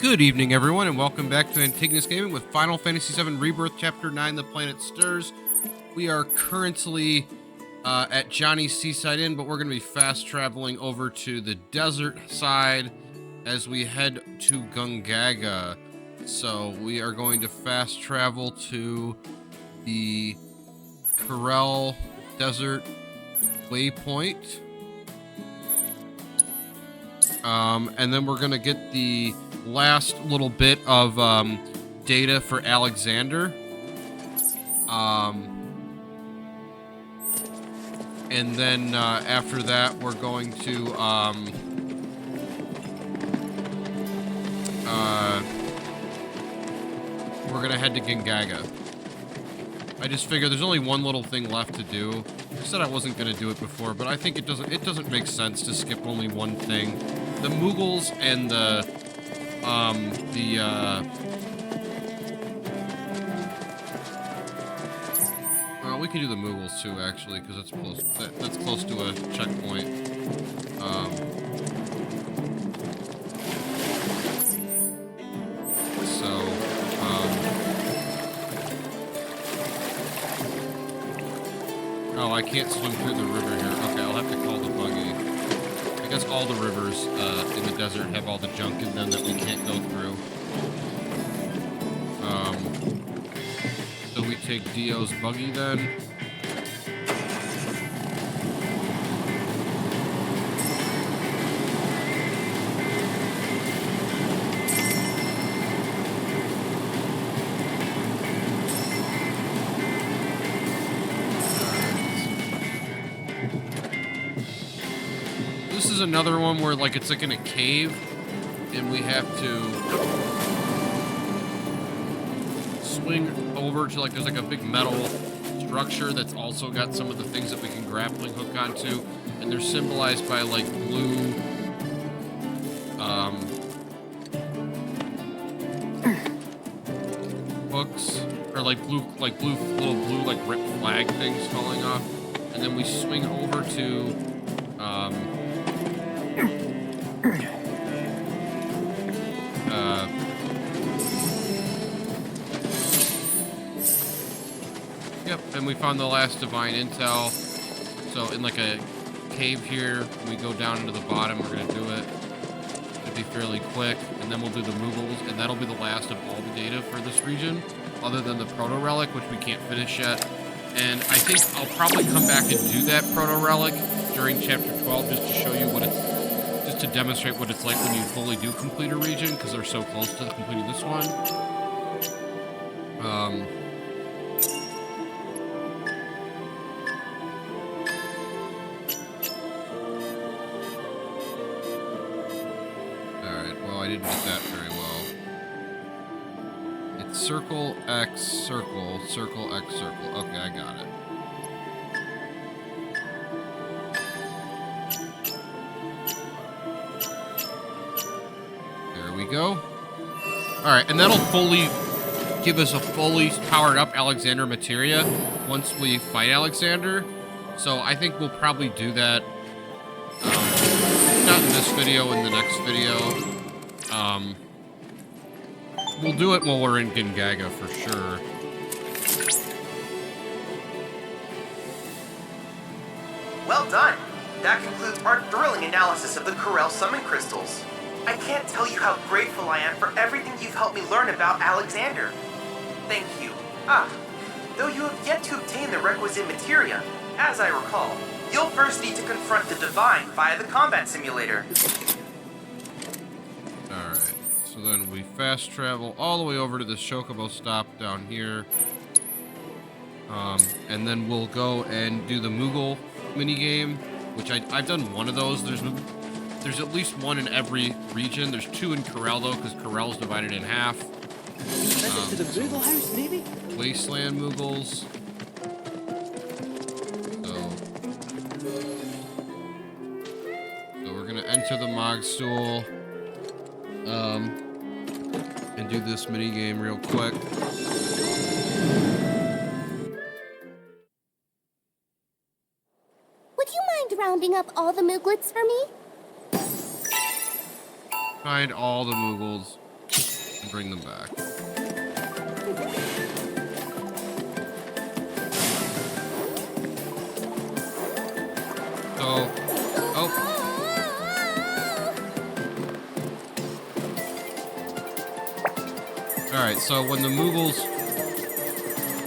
Good evening, everyone, and welcome back to Antigonus Gaming with Final Fantasy VII Rebirth Chapter 9, The Planet Stirs. We are currently at Johnny's Seaside Inn, but we're going to be fast traveling over to the desert side as we head to Gongaga. So we are going to fast travel to the Corel Desert Waypoint. And then we're going to get the last little bit of data for Alexander. And then after that, we're going to we're gonna head to Gongaga. I just figured there's only one little thing left to do. I said I wasn't gonna do it before, but I think it doesn't make sense to skip only one thing. The Moogles and we can do the Moogles too, actually, because it's close. That's close to a checkpoint. Oh, I can't swim through the river here. Okay, I'll have to call the buggy. I guess all the rivers in the desert have all the junk in them that we can't go through. So we take Dio's buggy then. This is another one where it's like in a cave and we have to swing over to there's like a big metal structure that's also got some of the things that we can grappling hook onto, and they're symbolized by blue hooks, or blue little blue ripped flag things falling off, and then we swing over to and we found the last divine intel. So in a cave here, we go down into the bottom. We're gonna do it. Should be fairly quick, and then we'll do the Moogles, and that'll be the last of all the data for this region, other than the proto relic, which we can't finish yet. And I think I'll probably come back and do that proto relic during chapter 12, just to show you just to demonstrate what it's like when you fully do complete a region, because they're so close to completing this one. I didn't get that very well. It's circle, X, circle, circle, X, circle. Okay, I got it. There we go. Alright, and that'll fully give us a fully powered up Alexander materia once we fight Alexander. So I think we'll probably do that. Not in this video, in the next video. We'll do it while we're in Gongaga for sure. Well done! That concludes our thrilling analysis of the Corel Summon Crystals. I can't tell you how grateful I am for everything you've helped me learn about Alexander. Thank you. Though you have yet to obtain the requisite materia, as I recall, you'll first need to confront the Divine via the combat simulator. Alright. So then we fast travel all the way over to the Chocobo stop down here. And then we'll go and do the Moogle minigame, which I've done one of those. There's at least one in every region. There's two in Corel, though, because Corel's divided in half. To the Moogle house, maybe? Wasteland Moogles. So we're going to enter the Mogstool. And do this mini game real quick. Would you mind rounding up all the Mooglets for me? Find all the Moogles. and bring them back. So, oh. Alright, so when the Moogles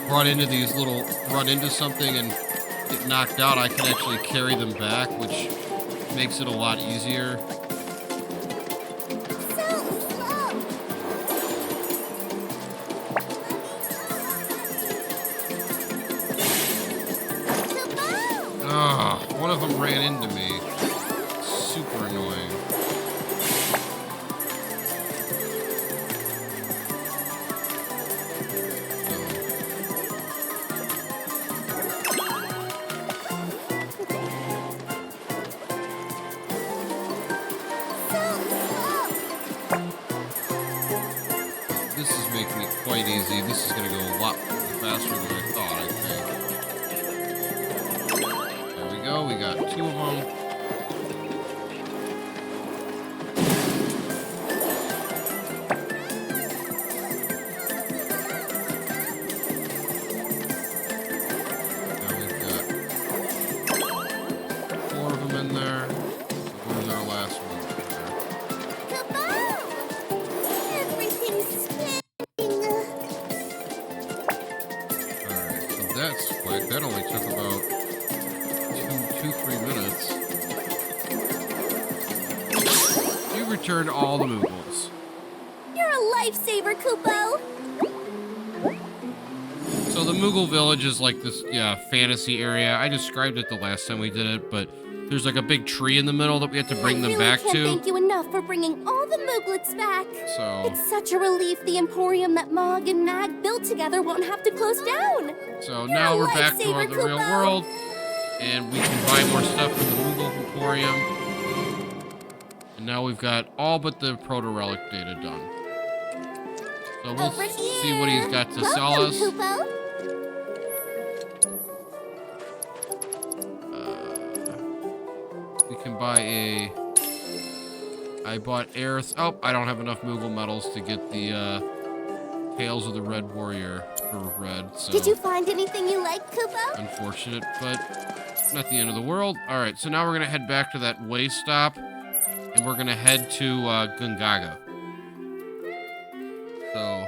run into something and get knocked out, I can actually carry them back, which makes it a lot easier. One of them ran into me. Super annoying. This is making it quite easy. This is going to go a lot faster than I thought, I think. There we go. We got 2 of them. Now we've got 4 of them in there. Where's our last one? That's quick. That only took about 2-3 minutes. You returned all the Moogles. You're a lifesaver, Kupo. So the Moogle village is like this, fantasy area. I described it the last time we did it, but there's like a big tree in the middle that we have to bring them back to. I can't thank you enough for bringing all the Mooglets back. So it's such a relief the Emporium that Mog and Mag built together won't have to close down. So now we're back to the real world, and we can buy more stuff from the Moogle Emporium. And now we've got all but the proto-relic data done. So we'll see what he's got to sell us. Kupo. We can buy I bought Aerith. Oh, I don't have enough Moogle medals to get the Tales of the Red Warrior for red. So Did you find anything you like, Kupo? unfortunate, but not the end of the world. All right, so now we're gonna head back to that way stop, and we're gonna head to Gongaga. So.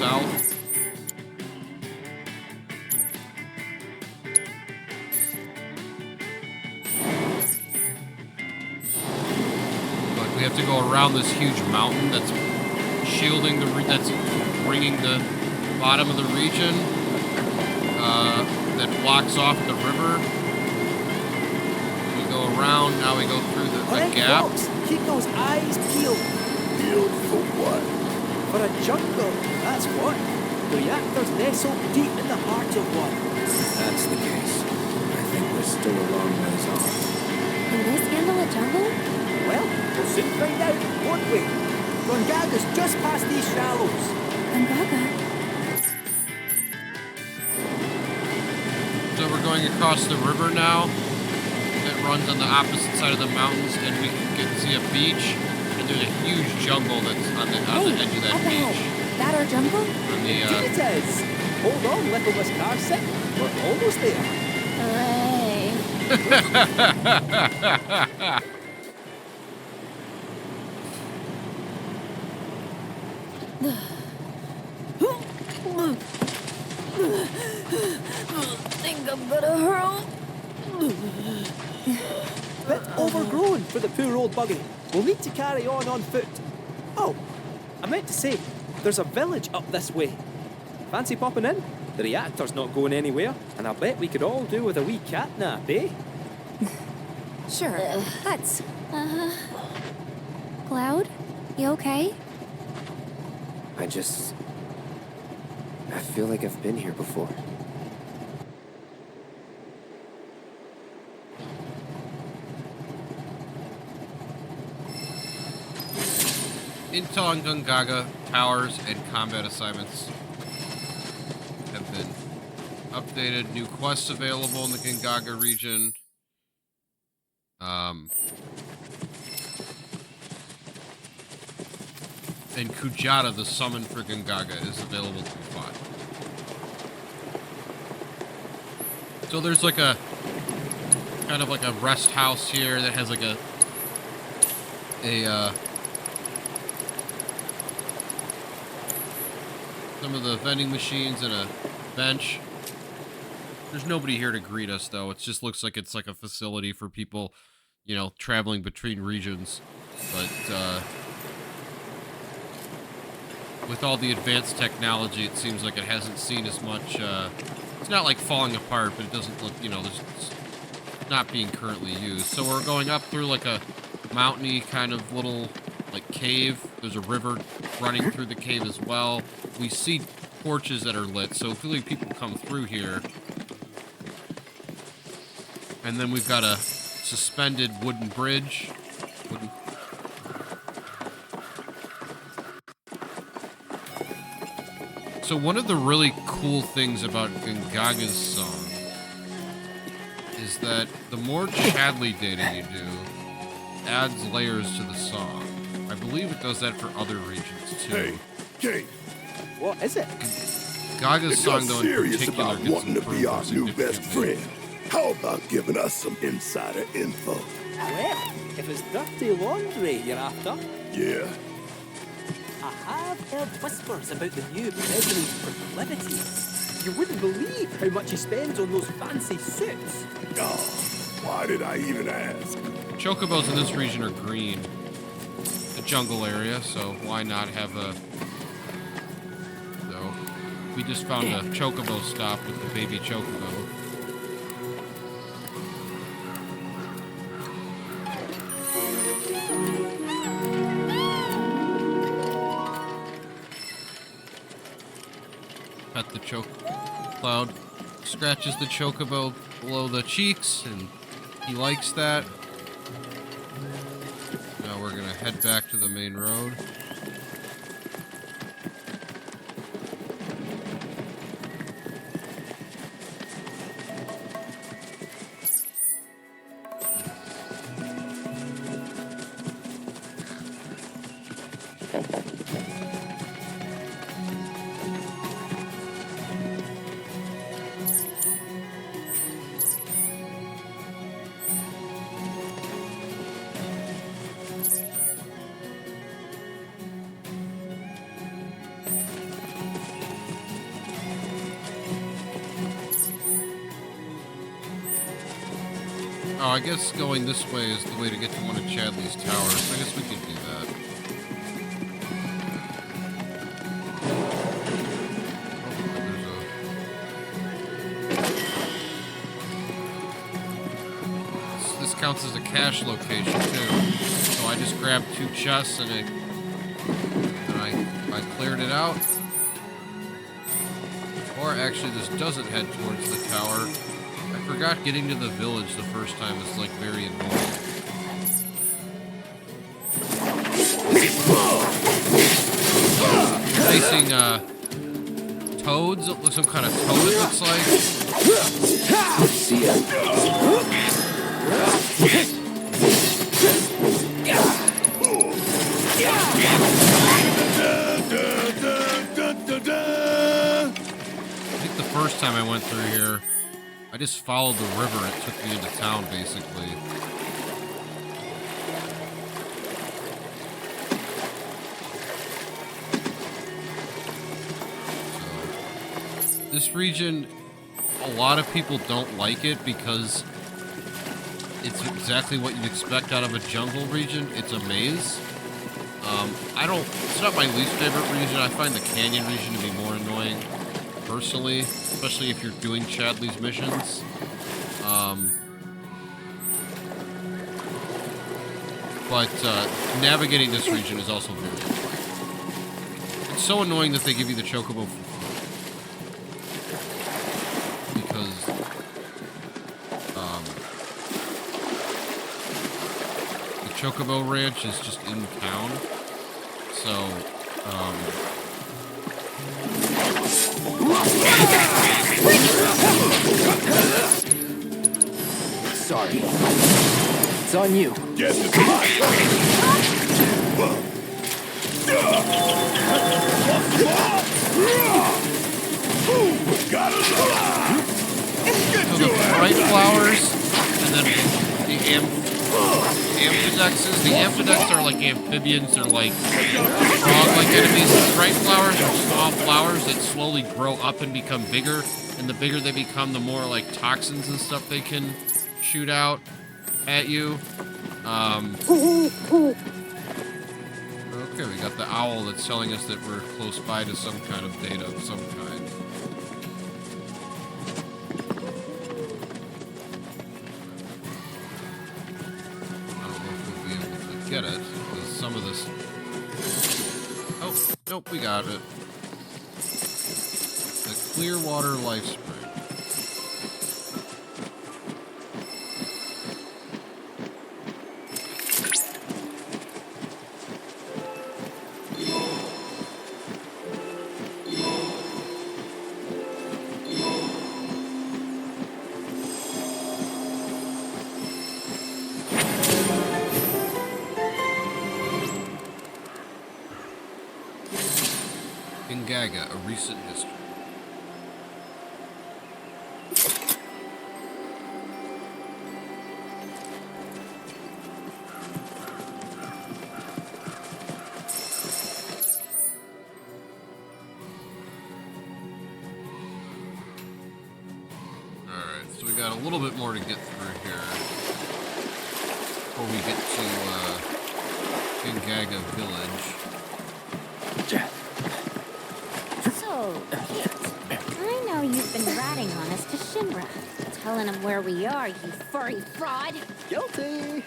South. But we have to go around this huge mountain that's shielding that's ringing the bottom of the region that blocks off the river. We go around. Now we go through the gap. Folks, keep those eyes peeled. Peeled for what? For a jungle, that's what. The reactor's nestled deep in the heart of one. If that's the case, I think we're still a long ways off. Can this handle a jungle? Well, we'll soon find out, won't we? Gongaga's just past these shallows. Gongaga. So we're going across the river now. That runs on the opposite side of the mountains, and we can see a beach. And there's a huge jungle that's on the edge of that up ahead. beach. That our jungle? On the, It is. Hold on, little Miss Carson. We're almost there. Hooray. Think I'm gonna hurl. Bit overgrown for the poor old buggy. We'll need to carry on foot. Oh, I meant to say, there's a village up this way. Fancy popping in? The reactor's not going anywhere, and I bet we could all do with a wee cat nap, eh? Sure, let's. Cloud, you okay? I feel like I've been here before. Intel on Gongaga towers and combat assignments have been updated. New quests available in the Gongaga region. And Kujata, the summon for Gongaga, is available to be fought. So there's like a kind of like a rest house here that has like a some of the vending machines and a bench. There's nobody here to greet us though. It just looks like it's like a facility for people, you know, traveling between regions. But with all the advanced technology, it seems like it hasn't seen as much. It's not like falling apart, but it doesn't look, you know, it's not being currently used. So we're going up through like a mountainy kind of little like cave. There's a river running through the cave as well. We see torches that are lit, so clearly people come through here. And then we've got a suspended wooden bridge. So one of the really cool things about Gongaga's song is that the more Chadley data you do, adds layers to the song. I believe it does that for other regions too. Hey, Cait. What is it? Gaga's If song, you're though, in serious particular, about gets wanting to be our improved new best significantly. friend, how about giving us some insider info? Well, if it's dirty laundry you're after, Yeah. I have heard whispers about the new president's proclivities. You wouldn't believe how much he spends on those fancy suits. Oh, why did I even ask? Chocobos in this region are green. A jungle area, so why not have a... So, we just found a chocobo stop with the baby chocobo. Pet the Cloud scratches the chocobo below the cheeks, and he likes that. Now we're gonna head back to the main road. Oh, I guess going this way is the way to get to one of Chadley's towers. I guess we could do that. Oh, this counts as a cache location too. So I just grabbed 2 chests and I cleared it out. Or actually, this doesn't head towards the tower. I forgot getting to the village the first time is like very annoying. Facing toads, some kind of toad it looks like. See ya. I think the first time I went through here, I just followed the river and it took me into town, basically. So, this region, a lot of people don't like it because it's exactly what you'd expect out of a jungle region. It's a maze. It's not my least favorite region. I find the canyon region to be more annoying, personally, especially if you're doing Chadley's missions. But navigating this region is also very annoying. It's so annoying that they give you the chocobo for free. Because the chocobo ranch is just in town. So, Sorry. It's on you. Guess it's mine. Got it. so the bright flowers, and then the amphidexes. The amphidex are like amphibians, they're like frog-like enemies. The bright flowers are small flowers that slowly grow up and become bigger, and the bigger they become, the more like toxins and stuff they can shoot out at you. Okay, we got the owl that's telling us that we're close by to some kind of data of some kind. I don't know if we'll be able to get it, because some of this... Oh, nope, we got it. The Clearwater Life Spring. Gongaga, a recent history. Alright, so we got a little bit more to get through here before we get to Gongaga Village. So, Cait, I know you've been ratting on us to Shinra, telling him where we are, you furry fraud. Guilty!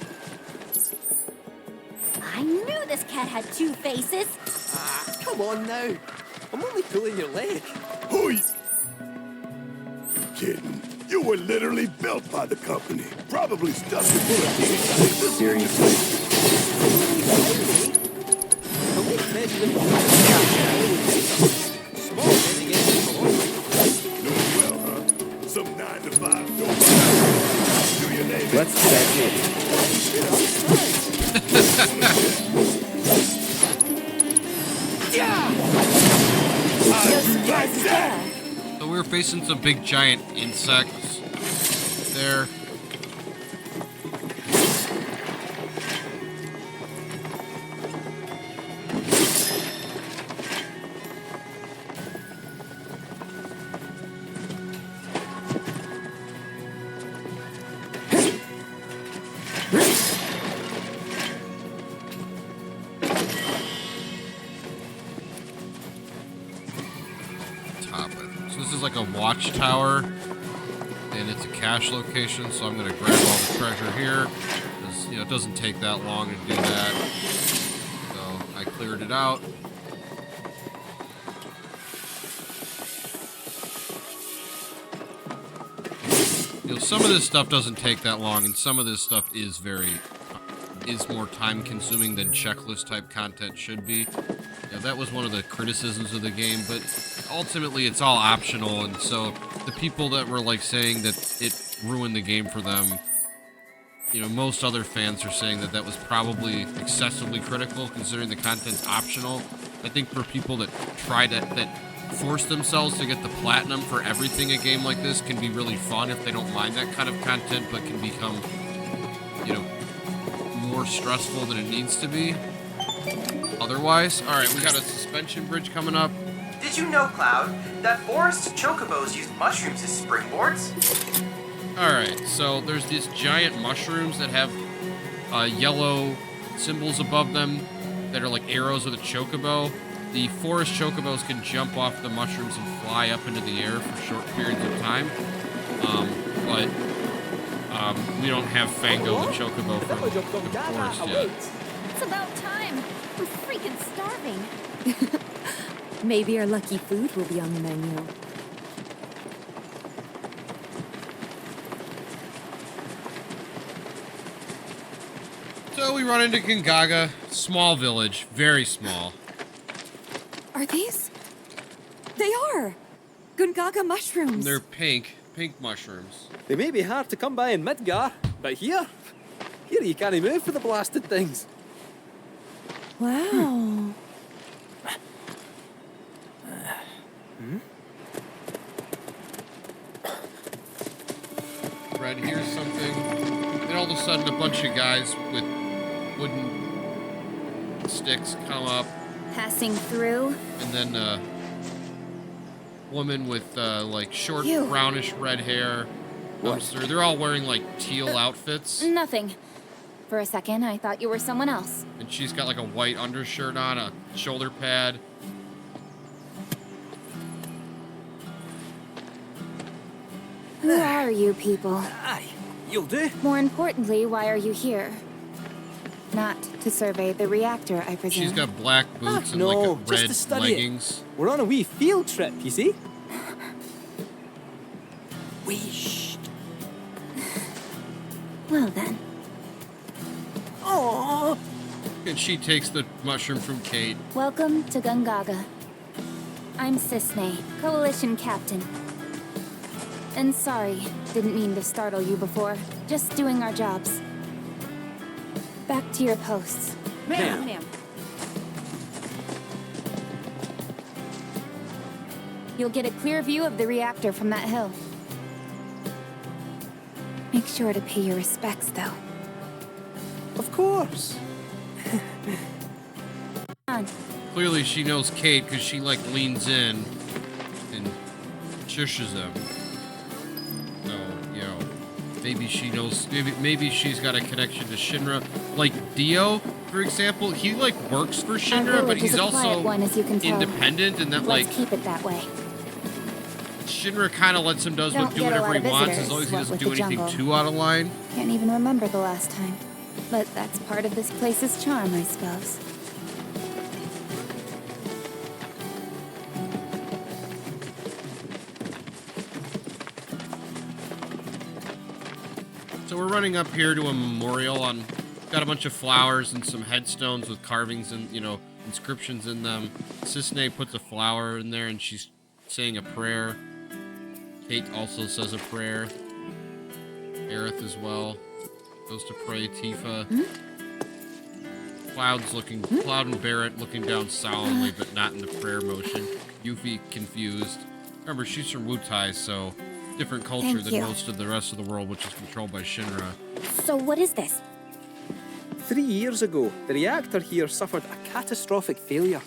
I knew this cat had two faces. Come on now. I'm only pulling your leg. Who you? Kidding. You were literally built by the company. Probably stuffed with bullets. Seriously. The weight measured small against Doing well, huh? Some 9 to 5 don't matter. Do your name. Let's check it. So we were facing some big giant insects there. So this is like a watchtower, and it's a cache location, so I'm going to grab all the treasure here, because, you know, it doesn't take that long to do that. So I cleared it out. You know, some of this stuff doesn't take that long, and some of this stuff is more time-consuming than checklist-type content should be. Yeah, that was one of the criticisms of the game, but ultimately it's all optional, and so the people that were like saying that it ruined the game for them, you know, most other fans are saying that that was probably excessively critical considering the content's optional. I think for people that that force themselves to get the platinum for everything, a game like this can be really fun if they don't mind that kind of content, but can become, you know, more stressful than it needs to be otherwise. Alright, we got a suspension bridge coming up. Did you know, Cloud, that forest chocobos use mushrooms as springboards? Alright, so there's these giant mushrooms that have yellow symbols above them that are like arrows with a chocobo. The forest chocobos can jump off the mushrooms and fly up into the air for short periods of time. But we don't have Fango the chocobo from the forest yet. It's about time. I'm freaking starving. Maybe our lucky food will be on the menu. So we run into Gongaga, small village, very small. Are these? They are! Gongaga mushrooms! They're pink mushrooms. They may be hard to come by in Midgar, but here you can't move for the blasted things. Wow. Red, here's something. And all of a sudden, a bunch of guys with wooden sticks come up. Passing through? And then a woman with like short brownish red hair comes through. They're all wearing like teal outfits. Nothing. For a second, I thought you were someone else. And she's got like a white undershirt on, a shoulder pad. Who are you people? Aye, you'll do. More importantly, why are you here? Not to survey the reactor, I presume. She's got black boots and no, like a just red to study leggings. It. We're on a wee field trip, you see? Wee shh. Well then. Aww. And she takes the mushroom from Cait. Welcome to Gongaga. I'm Cissnei, Coalition Captain. And sorry, didn't mean to startle you before. Just doing our jobs. Back to your posts. Ma'am. You'll get a clear view of the reactor from that hill. Make sure to pay your respects, though. Of course. On. Clearly she knows Cait because she like leans in and shushes him. So, you know, maybe she knows, maybe she's got a connection to Shinra. Like Dio, for example, he like works for Shinra, but he's also one, as you can tell. independent and that Let's like keep it that way. Shinra kind of lets him do Don't get a whatever lot he of wants as visitors, long as he what doesn't with do the anything jungle. too out of line. Can't even remember the last time. But that's part of this place's charm, I suppose. So we're running up here to a memorial on, got a bunch of flowers and some headstones with carvings and, you know, inscriptions in them. Cissnei puts a flower in there and she's saying a prayer. Cait also says a prayer. Aerith as well goes to pray. Tifa. Cloud and Barret looking down solemnly, but not in the prayer motion. Yuffie confused. Remember, she's from Wutai, so different culture Thank than you. most of the rest of the world, which is controlled by Shinra. So what is this? 3 years ago, the reactor here suffered a catastrophic failure.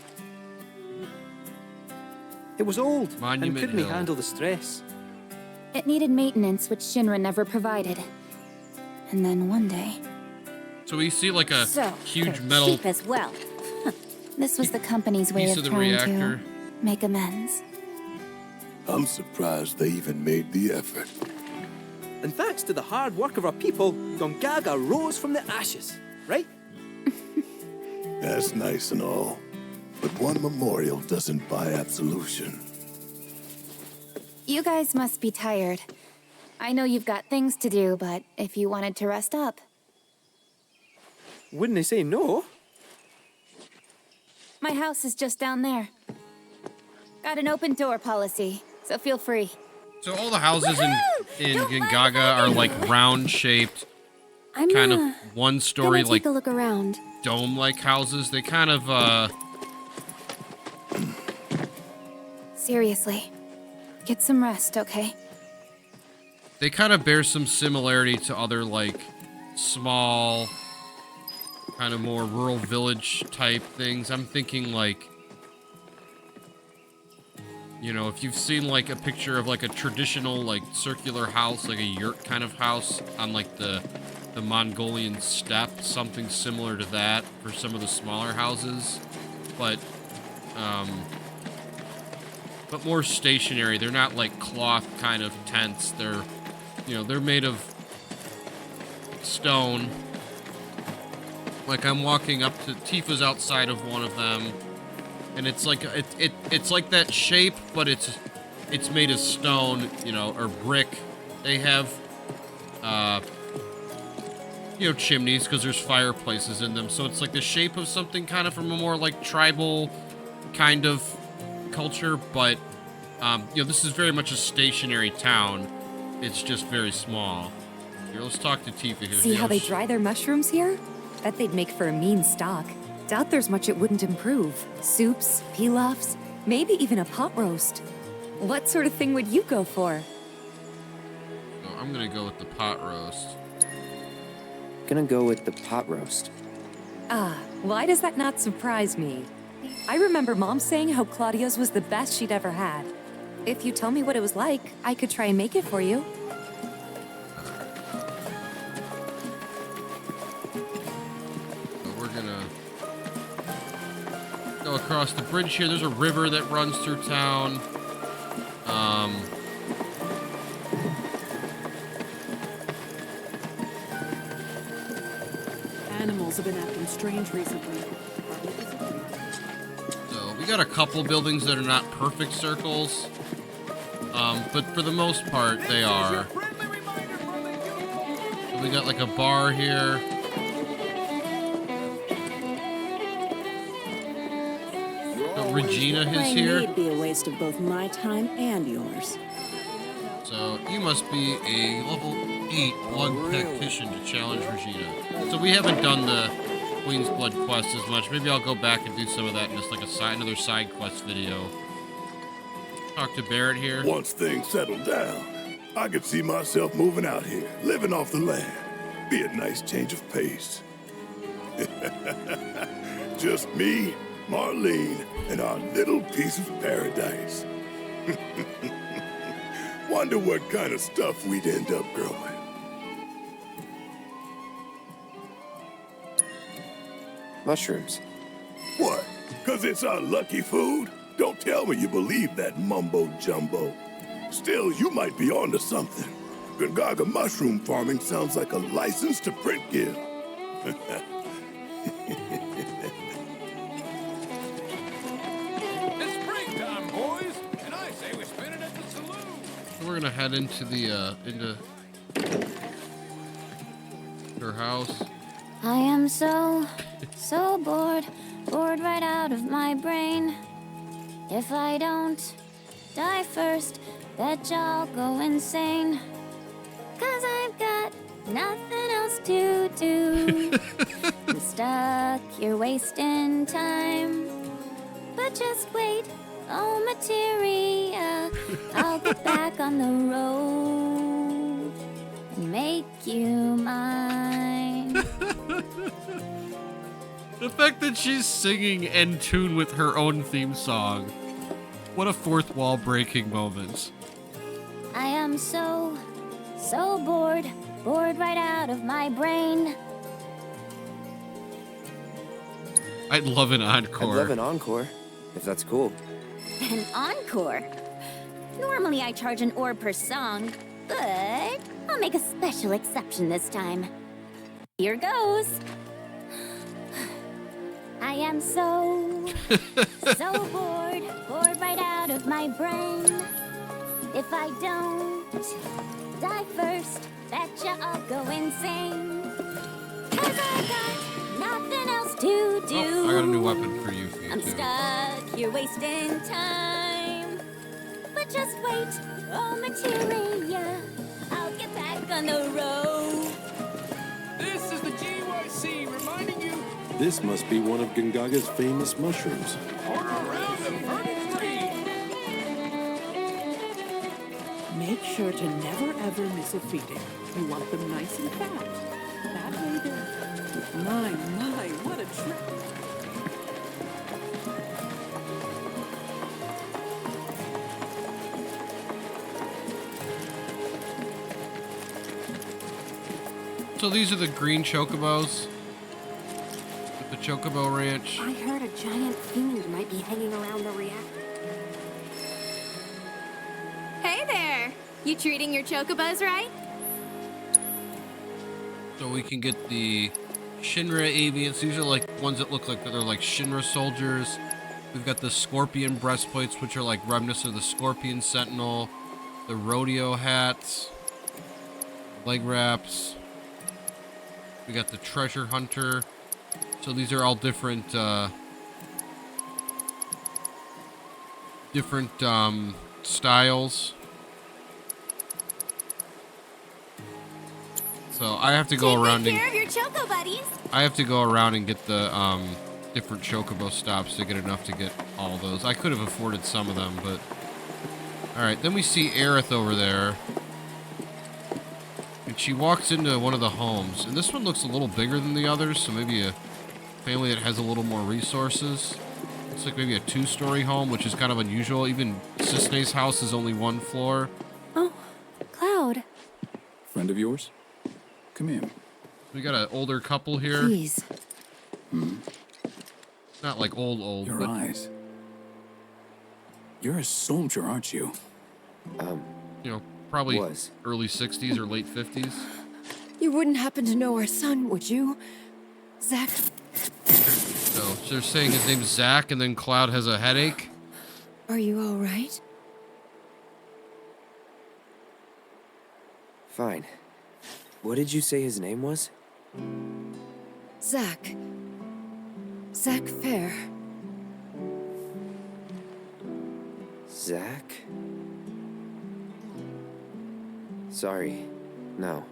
It was old Monument and couldn't Hill. handle the stress. It needed maintenance, which Shinra never provided. And then one day... So we see like a So, huge they're metal cheap as well. This was the company's way piece of of the trying reactor. to make amends. I'm surprised they even made the effort. And thanks to the hard work of our people, Gongaga rose from the ashes, right? That's nice and all. But one memorial doesn't buy absolution. You guys must be tired. I know you've got things to do, but if you wanted to rest up... Wouldn't they say no? My house is just down there. Got an open door policy, so feel free. So all the houses in Gongaga are like round shaped, kind of one story, like a look around. dome like houses. They kind of Seriously. Get some rest, okay? they kind of bear some similarity to other like small, kind of more rural village type things. I'm thinking like, you know, if you've seen like a picture of like a traditional like circular house, like a yurt kind of house on like the Mongolian steppe, something similar to that for some of the smaller houses, but more stationary. They're not like cloth kind of tents. They're, you know, they're made of stone. Like I'm walking up to Tifa's outside of one of them, and it's like it's like that shape, but it's made of stone, you know, or brick. They have you know, chimneys because there's fireplaces in them, so it's like the shape of something kind of from a more like tribal kind of culture, but you know, this is very much a stationary town. It's just very small. Here, let's talk to Tifa here. See how they dry their mushrooms here? Bet they'd make for a mean stock. Doubt there's much it wouldn't improve. Soups, pilafs, maybe even a pot roast. What sort of thing would you go for? Oh, I'm gonna go with the pot roast. Gonna go with the pot roast. Ah, why does that not surprise me? I remember Mom saying how Claudio's was the best she'd ever had. If you tell me what it was like, I could try and make it for you. We're gonna go across the bridge here. There's a river that runs through town. Animals have been acting strange recently. So we got a couple buildings that are not perfect circles, but for the most part they are. So we got like a bar here. So Regina is here. It'd be a waste of both my time and yours. So you must be a level 8 blood tactician to challenge Regina. So we haven't done the Queen's Blood quest as much. Maybe I'll go back and do some of that in just like another side quest video. Talk to Barret here. Once things settle down, I could see myself moving out here, living off the land. Be a nice change of pace. Just me, Marlene, and our little piece of paradise. Wonder what kind of stuff we'd end up growing. Mushrooms. What? 'Cause it's our lucky food? Don't tell me you believe that mumbo-jumbo. Still, you might be onto something. Gongaga mushroom farming sounds like a license to print gill. It's springtime, boys, and I say we spend it at the saloon. So we're gonna head into the into her house. I am so bored right out of my brain. If I don't die first, bet y'all go insane. 'Cause I've got nothing else to do. I'm stuck here wasting time. But just wait, oh materia, I'll get back on the road and make you mine. The fact that she's singing in tune with her own theme song. What a fourth wall breaking moment. I am so bored right out of my brain. I'd love an encore. I'd love an encore, if that's cool. An encore? Normally I charge an orb per song, but I'll make a special exception this time. Here goes. I am so bored right out of my brain. If I don't die first, betcha I'll go insane. 'Cause I got nothing else to do. Oh, I got a new weapon for you, I'm too. stuck here wasting time. But just wait, oh materia, I'll get back on the road. This is the GYC reminding you. This must be one of Gongaga's famous mushrooms. Order around and burn it free. Make sure to never ever miss a feeding. You want them nice and fat. That way they're... My, what a trip. So these are the green chocobos. At the Chocobo Ranch. I heard a giant fiend might be hanging around the reactor. Hey there! You treating your chocobos right? So we can get the Shinra avians. These are like ones that look like they're like Shinra soldiers. We've got the scorpion breastplates, which are like remnants of the scorpion sentinel. The rodeo hats. Leg wraps. We got the treasure hunter. So these are all different different styles. So I have to go around. Take good care of your choco buddies. I have to go around and get the different chocobo stops to get enough to get all those. I could have afforded some of them, but all right. Then we see Aerith over there, and she walks into one of the homes. And this one looks a little bigger than the others, so maybe a family that has a little more resources. It's like maybe a 2-story home, which is kind of unusual. Even Cissnei's house is only 1 floor. Oh, Cloud. Friend of yours? Come in. We got an older couple here. Please. Not like old, Your but eyes. You're a soldier, aren't you? you know, probably Was. early 60s or late 50s. You wouldn't happen to know our son, would you? Zack? So they're saying his name's Zack, and then Cloud has a headache. Are you all right? Fine. What did you say his name was? Zack. Zack Fair. Zack? Sorry. No.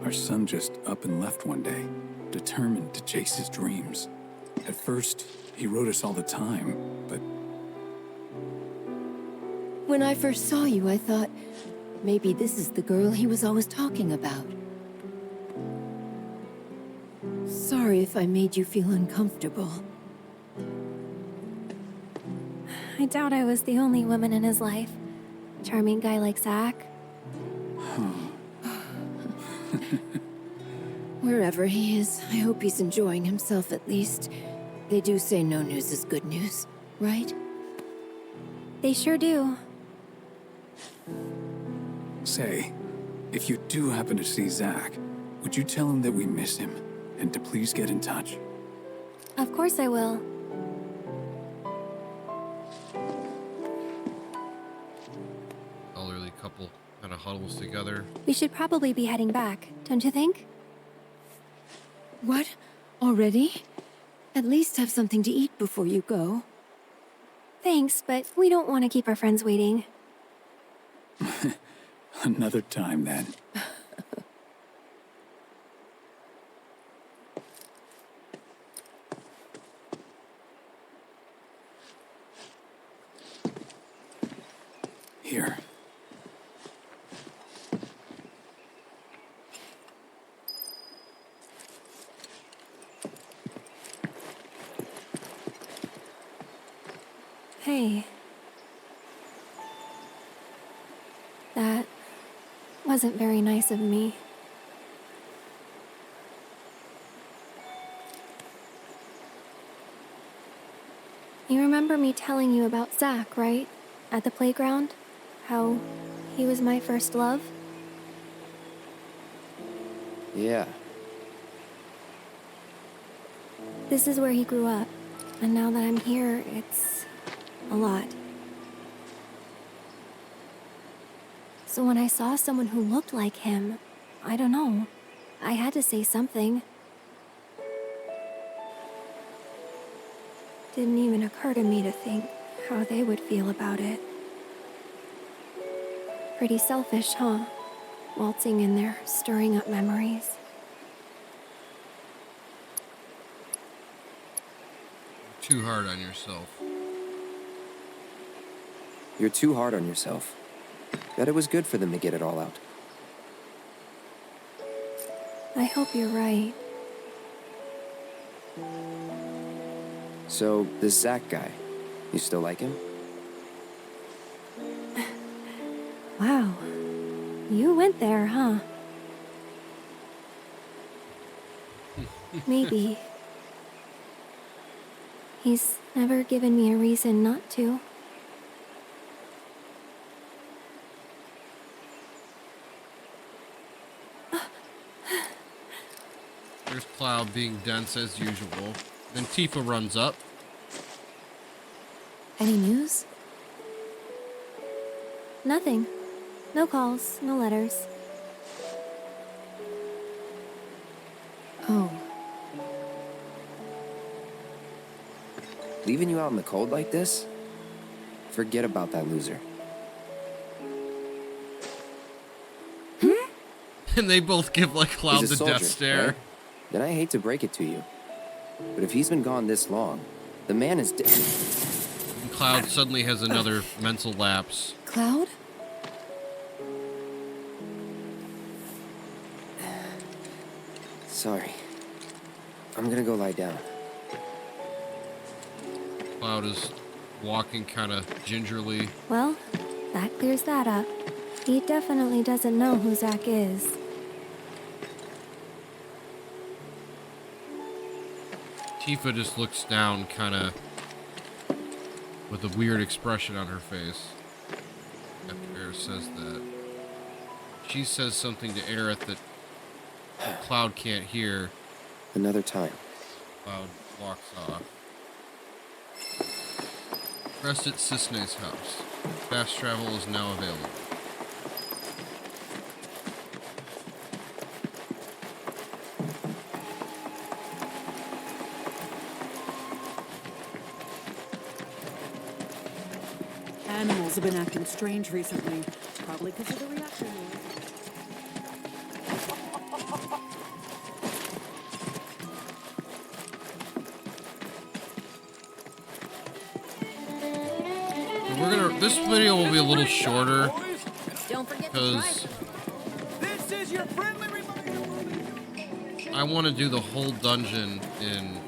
Our son just up and left one day, determined to chase his dreams. At first, he wrote us all the time, but When I first saw you, I thought maybe this is the girl he was always talking about. Sorry if I made you feel uncomfortable. I doubt I was the only woman in his life. Charming guy like Zack. Wherever he is, I hope he's enjoying himself at least. They do say no news is good news, right? They sure do. say, if you do happen to see Zack, would you tell him that we miss him and to please get in touch? Of course I will. Elderly couple kind of huddles together. We should probably be heading back, don't you think? What? Already? At least have something to eat before you go. Thanks, but we don't want to keep our friends waiting. Another time, then. Here. Hey. That wasn't very nice of me. You remember me telling you about Zack, right? At the playground? How he was my first love? Yeah. This is where he grew up. And now that I'm here, it's a lot. So when I saw someone who looked like him, I don't know, I had to say something. Didn't even occur to me to think how they would feel about it. Pretty selfish, huh? Waltzing in there, stirring up memories. Too hard on yourself. You're too hard on yourself. Bet it was good for them to get it all out. I hope you're right. So, this Zack guy, you still like him? Wow. You went there, huh? Maybe. He's never given me a reason not to. There's Cloud being dense as usual. Then Tifa runs up. Any news? Nothing. No calls, no letters. Oh. Leaving you out in the cold like this? Forget about that loser. And they both give like Cloud He's a the soldier, death stare. right? Then I hate to break it to you, but if he's been gone this long, the man is dead. Cloud suddenly has another mental lapse. Cloud? Sorry. I'm gonna go lie down. Cloud is walking kind of gingerly. Well, that clears that up. He definitely doesn't know who Zack is. Tifa just looks down kind of with a weird expression on her face after Aerith says that. She says something to Aerith that Cloud can't hear. Another time. Cloud walks off. Rest at Cissnei's house. Fast travel is now available. Animals have been acting strange recently. Probably because of the reactor noise. This video will be a little shorter Don't forget because This is your friendly reminder. I want to do the whole dungeon in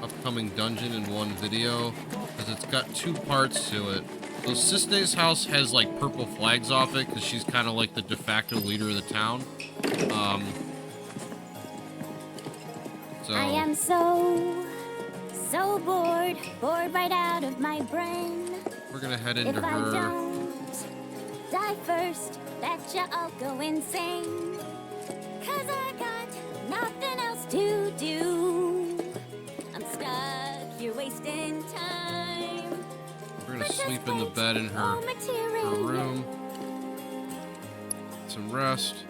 upcoming dungeon in one video because it's got 2 parts to it. So Cissnei's house has like purple flags off it because she's kind of like the de facto leader of the town. I am so bored right out of my brain. We're gonna head into If I her. don't die first, betcha I'll go insane. 'Cause I got nothing else to do. I'm stuck here wasting time. We're gonna sleep in the bed in her room. Some rest.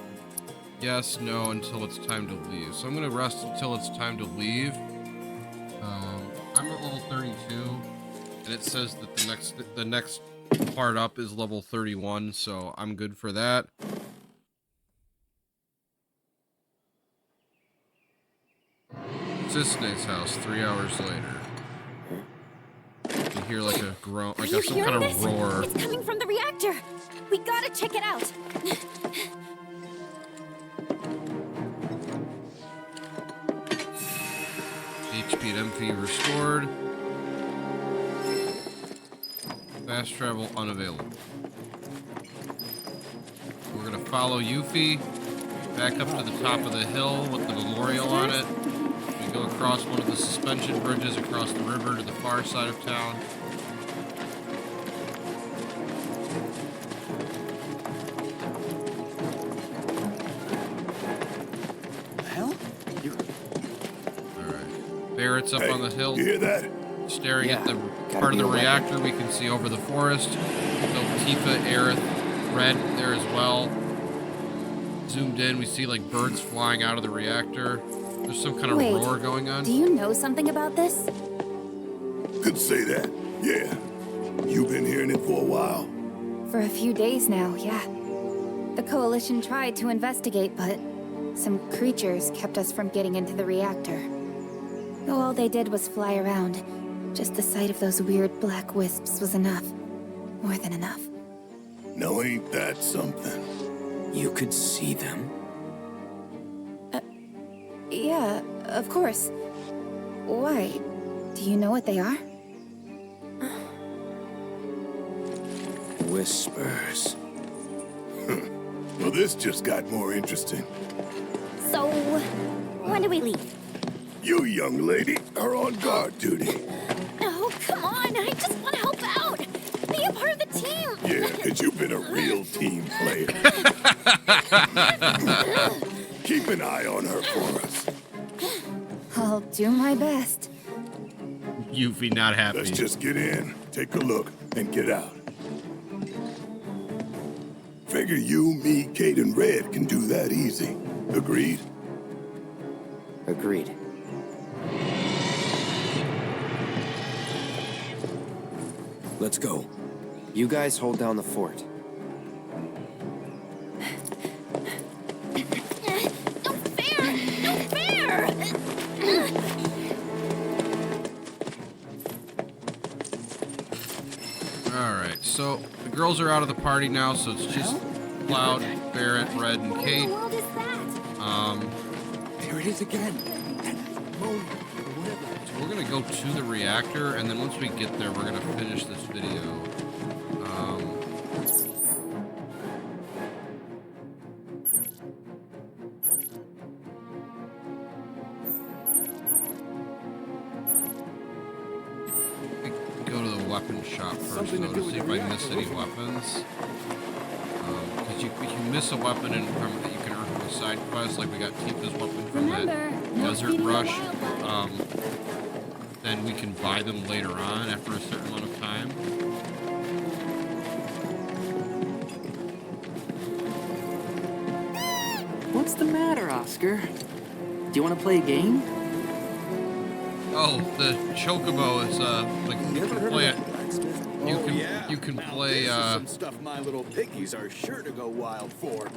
Yes, no, until it's time to leave. So I'm gonna rest until it's time to leave. I'm at level 32, and it says that the next part up is level 31, so I'm good for that. Cissnei's house, 3 hours later. You hear like a groan, like You some hear kind this? of roar. It's coming from the reactor. We gotta check it out. HP and MP restored. Fast travel unavailable. We're gonna follow Yuffie back up to the top of the hill with the memorial on it. We go across one of the suspension bridges across the river to the far side of town. Barret's up on the hill. You hear that? Staring at the part of the reactor we can see over the forest. So Tifa, Aerith, Red there as well. Zoomed in, we see like birds flying out of the reactor. There's some kind of Wait, roar going on. Do you know something about this? Could say that. Yeah. You've been hearing it for a while. For a few days now, yeah. The Coalition tried to investigate, but some creatures kept us from getting into the reactor. Though all they did was fly around, just the sight of those weird black wisps was enough. More than enough. Now ain't that something? You could see them? Yeah, of course. Why? Do you know what they are? Whispers. Well, this just got more interesting. So, when do we leave? You, young lady, are on guard duty. Oh, come on. I just want to help out. Be a part of the team. Yeah, because you've been a real team player. Keep an eye on her for us. I'll do my best. Yuffie not happy. Let's just get in, take a look, and get out. Figure you, me, Cait, and Red can do that easy. Agreed? Agreed. Let's go. You guys hold down the fort. No fair! No fair! Alright, so the girls are out of the party now, so it's just Cloud, Barret, Red, and Cait. What in the world is that? There it is again. So we're gonna go to the reactor, and then once we get there, we're gonna finish this video. Go to the weapon shop first, though, to see if I miss any weapons. Because if you miss a weapon that you can earn from a side quest, like we got Tifa's weapon from that Desert Rush, then we can buy them later on after a certain amount of time. What's the matter, Oscar? Do you want to play a game? Oh, the Chocobo is like you can play it. You can play. Some stuff my little piggies are sure to go wild for.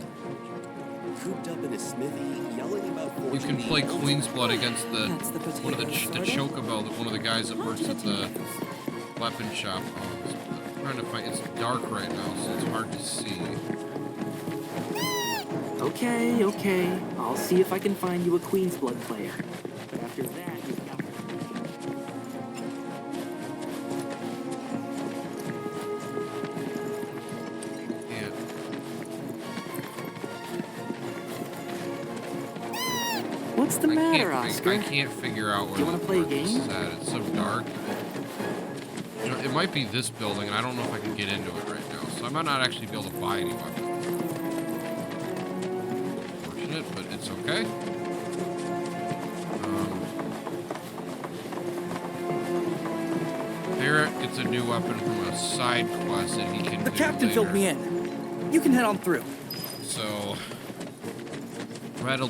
Cooped up in a smithy, yelling about fortune. You can play Queen's Blood against one of the Chocobo, one of the guys that works at the weapon shop. I'm trying to find. It's dark right now, so it's hard to see. Okay. I'll see if I can find you a Queen's Blood player. But after that, you've got... Yeah. What's the matter, Oscar? I can't figure out where. Do you want to play a game? It's so dark. You know, it might be this building, and I don't know if I can get into it right now. So I might not actually be able to buy any weapons. But it's okay. Barret gets a new weapon from a side quest that he can do. The captain filled me in. You can head on through. So Red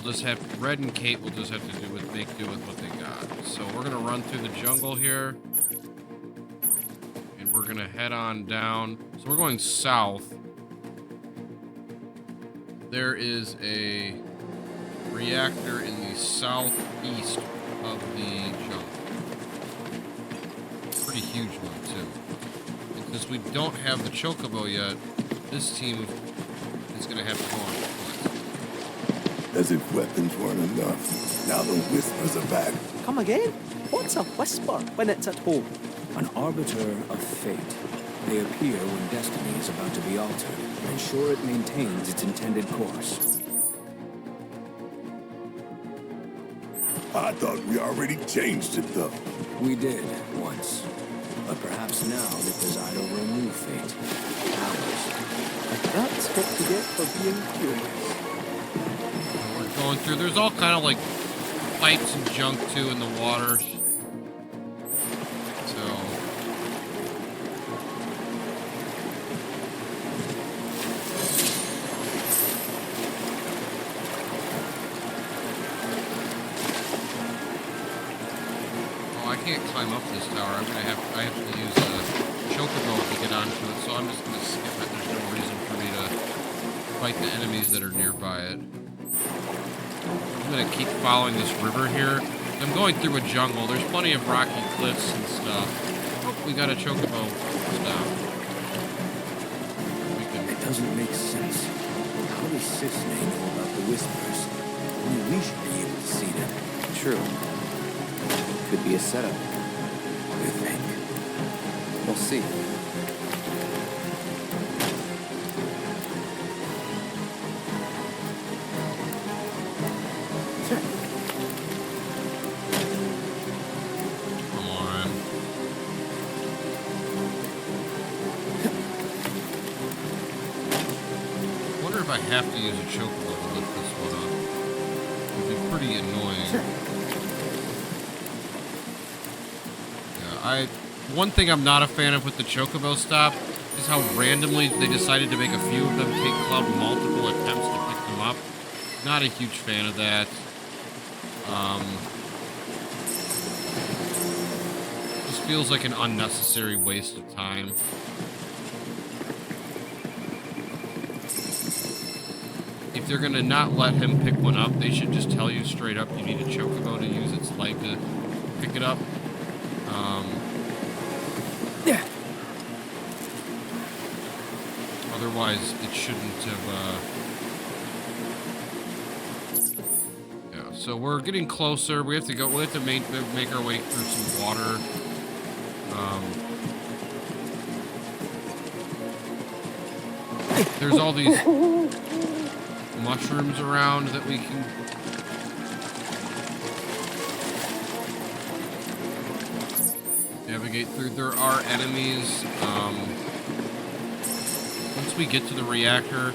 and Cait will just have to make do with what they got. So we're gonna run through the jungle here, and we're gonna head on down. So we're going south. There is a reactor in the southeast of the jungle. Pretty huge one, too. And since we don't have the Chocobo yet, this team is going to have to go on foot. As if weapons weren't enough. Now the Whispers are back. Come again? What's a whisper when it's at home? An arbiter of fate. They appear when destiny is about to be altered, ensure it maintains its intended course. I thought we already changed it, though. We did, once. But perhaps now they preside over a new fate. Ours. That's what you get for being curious. We're going through. There's all kind of like pipes and junk, too, in the water. I can't climb up this tower. I have to use a Chocobo to get onto it, so I'm just gonna skip it. There's no reason for me to fight the enemies that are nearby it. I'm gonna keep following this river here. I'm going through a jungle. There's plenty of rocky cliffs and stuff. Oh, we got a Chocobo stop. It doesn't make sense. How does Cissnei know about the Whispers? Only we should be able to see them. True. Could be a setup. You think? We'll see. Come on. I wonder if I have to use a Chocobo to lift this one up. It'd be pretty annoying. One thing I'm not a fan of with the Chocobo stop is how randomly they decided to make a few of them take Cloud multiple attempts to pick them up. Not a huge fan of that. Just feels like an unnecessary waste of time. If they're gonna not let him pick one up, they should just tell you straight up you need a chocobo to use its leg to pick it up. Otherwise, it shouldn't have. Yeah. So we're getting closer. We have to go. We have to make our way through some water. There's all these mushrooms around that we can. Navigate through. There are enemies. Once we get to the reactor,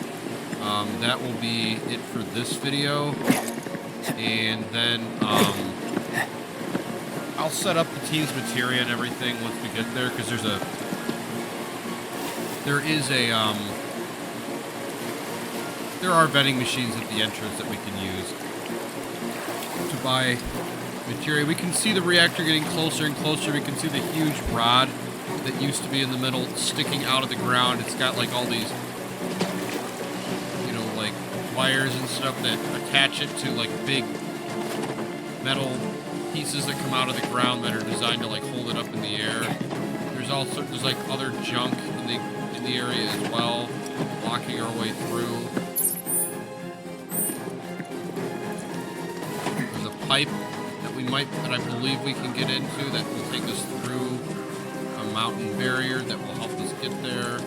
that will be it for this video. And then I'll set up the team's materia and everything once we get there, because there are vending machines at the entrance that we can use to buy materia. We can see the reactor getting closer and closer. We can see the huge rod that used to be in the middle sticking out of the ground. It's got like all these, like wires and stuff that attach it to like big metal pieces that come out of the ground that are designed to like hold it up in the air. There's like other junk in the area as well, blocking our way through. There's a pipe that I believe we can get into that will take us through a mountain barrier that will help us get there.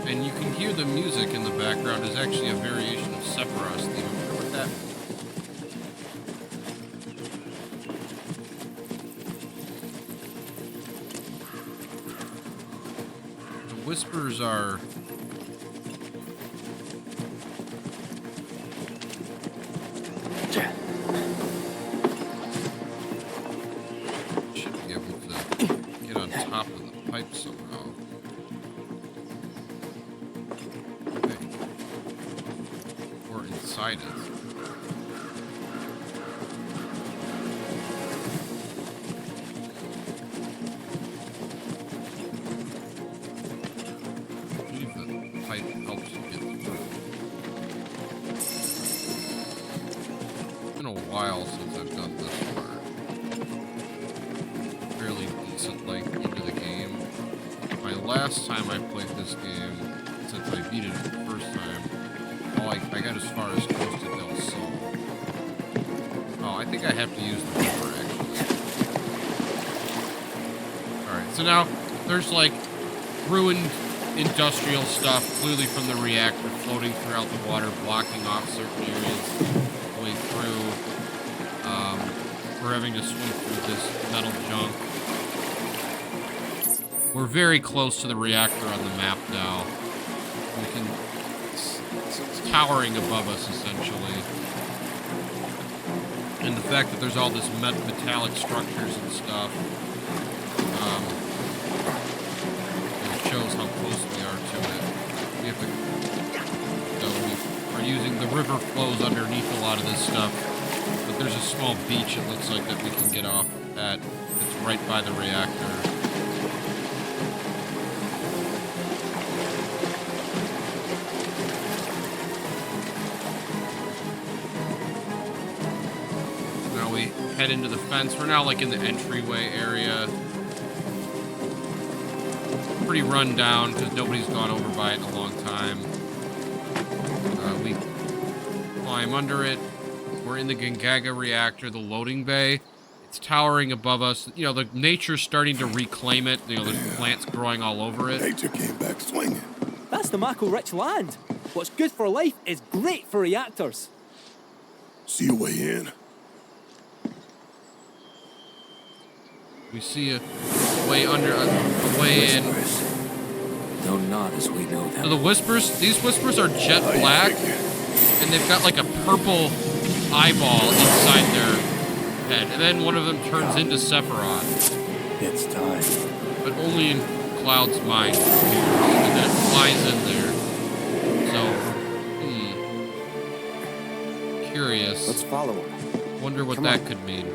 And you can hear the music in the background is actually a variation of Sephiroth's theme. I wonder what that means. The whispers are... should be able to get on top of the pipe somehow. Okay. Or inside it. I believe the pipe helps you get through. It's been a while since I've done this part. Fairly decent length into the game. My last time I played this game, since I beat it the first time, I got as far as close to Del Sol. Oh, I think I have to use the river, actually. Alright, so now there's like ruined industrial stuff, clearly from the reactor, floating throughout the water, blocking off certain areas the way through. We're having to swim through this metal junk. We're very close to the reactor on the map now. It's towering above us, essentially. And the fact that there's all this metallic structures and stuff, it shows how close we are to it. We have to, so we are using, the river flows underneath a lot of this stuff, but there's a small beach, it looks like, that we can get off at. It's right by the reactor. Head into the fence. We're now like in the entryway area. Pretty run down because nobody's gone over by it in a long time. We climb under it. We're in the Gongaga reactor, the loading bay. It's towering above us. You know, the nature's starting to reclaim it. You know, there's plants growing all over it. Nature came back swinging. That's the Mako-rich land. What's good for life is great for reactors. See a way in? We see a way under, a way in. No, not as we know them. So the whispers, these whispers are jet black, and they've got like a purple eyeball inside their head. And then one of them turns into Sephiroth. It's time. But only in Cloud's mind appears, and then it flies in there. So, curious. Let's follow him. Wonder what that could mean.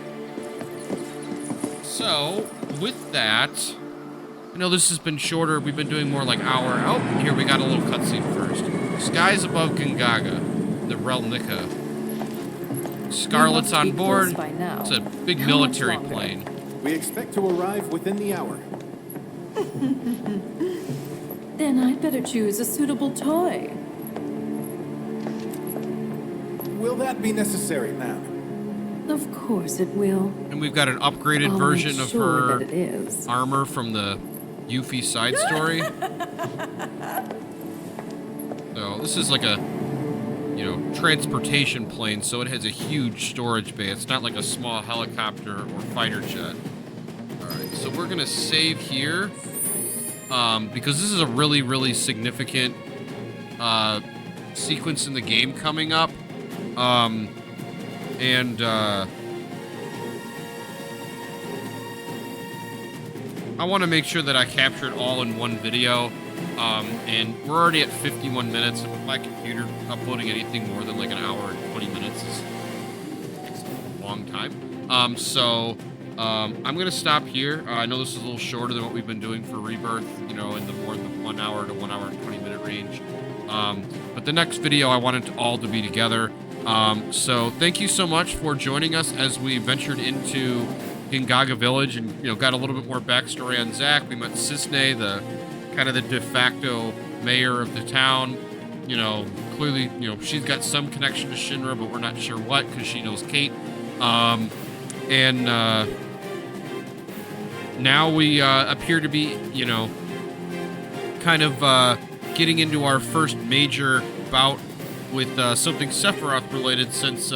So, with that, I know this has been shorter. We've been doing more like hour. Oh, here we got a little cutscene first. Skies above Gongaga, the Relnica. Scarlet's on board. It's a big military plane. We expect to arrive within the hour. Then I'd better choose a suitable toy. Will that be necessary, ma'am? Of course it will. And we've got an upgraded I'll version make of sure her that it is. armor from the Yuffie side story. So this is like a, you know, transportation plane, so it has a huge storage bay. It's not like a small helicopter or fighter jet. All right, so we're gonna save here because this is a really, really significant sequence in the game coming up. I want to make sure that I capture it all in one video. And we're already at 51 minutes. With my computer, uploading anything more than like an hour and 20 minutes takes a long time. I'm going to stop here. I know this is a little shorter than what we've been doing for Rebirth, you know, in the more than 1 hour to 1 hour and 20 minute range. But the next video, I want it all to be together. So thank you so much for joining us as we ventured into Gongaga Village and, you know, got a little bit more backstory on Zack. We met Cissnei, the kind of the de facto mayor of the town. You know, clearly, you know, she's got some connection to Shinra, but we're not sure what because she knows Cait. Now we appear to be, you know, kind of getting into our first major bout with something Sephiroth related since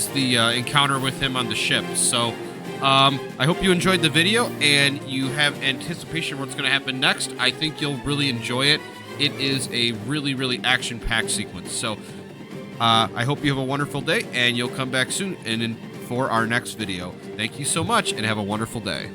the encounter with him on the ship. So I hope you enjoyed the video and you have anticipation of what's going to happen next. I think you'll really enjoy it. It is a really, really action-packed sequence. So I hope you have a wonderful day and you'll come back soon for our next video. Thank you so much and have a wonderful day.